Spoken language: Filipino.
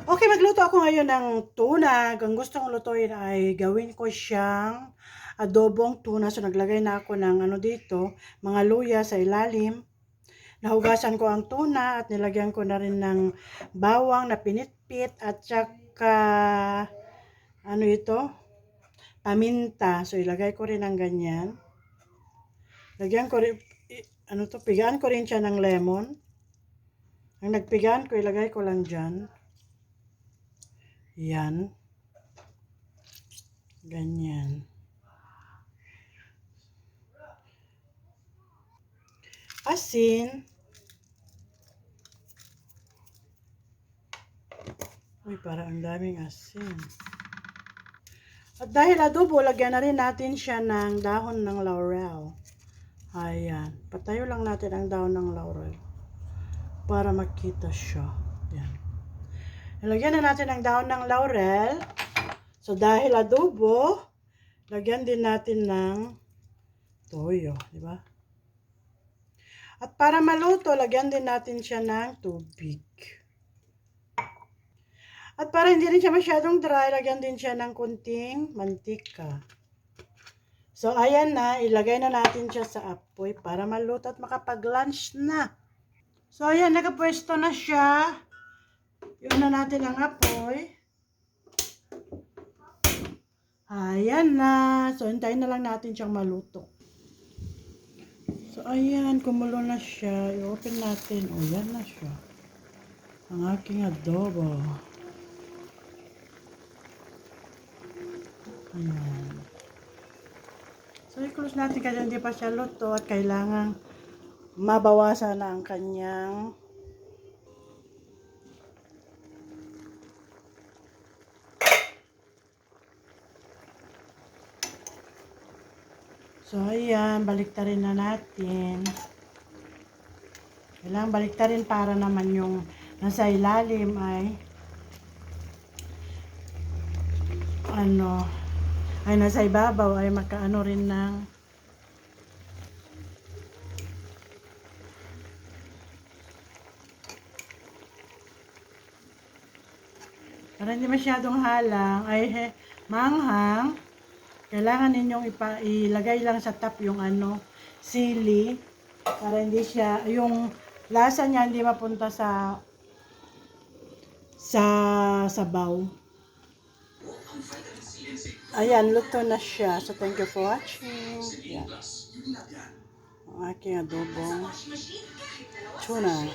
Okay, magluto ako ngayon ng tuna. Ang gusto kong lutuin ay gawin ko siyang adobong tuna. So, naglagay na ako ng dito, mga luya sa ilalim. Nahugasan ko ang tuna at nilagyan ko na rin ng bawang na pinitpit at saka, ito, paminta. So, ilagay ko rin ng ganyan. Lagyan ko rin, pigaan ko rin siya ng lemon. Ang nagpigaan ko, ilagay ko lang dyan. Yan. Ganyan. Asin. Uy, parang ang daming asin. At dahil adobo, lagyan na rin natin siya ng dahon ng laurel. Ayan. Patayo lang natin ang dahon ng laurel para makita siya. Ayan. Lagyan na natin ang dahon ng laurel. So, dahil adobo, lagyan din natin ng toyo. Diba? At para maluto, lagyan din natin siya ng tubig. At para hindi rin siya masyadong dry, lagyan din siya ng kunting mantika. So, ayan na. Ilagay na natin siya sa apoy para maluto at makapag-lunch na. So, ayan. Nakapwesto na siya. Yun na natin ang apoy. Ayan na. So, hintayin na lang natin siyang maluto. So, ayan. Kumulo na siya. I-open natin. O, yan na siya. Ang aking adobo. Ayan. So, i-close natin kasi hindi pa siya luto at kailangan mabawasan na ang kanyang So, ayan. Baliktarin na natin. Kailangan baliktarin para naman yung nasa ilalim ay nasa ibabaw ay magkaano rin ng para hindi masyadong halang ay manghang. Kailangan ninyong ilagay lang sa top yung sili para hindi siya, yung lasa niya hindi mapunta sa sabaw. Ayan, luto na siya. So, thank you for watching. Yan. Ang aking adobong tuna.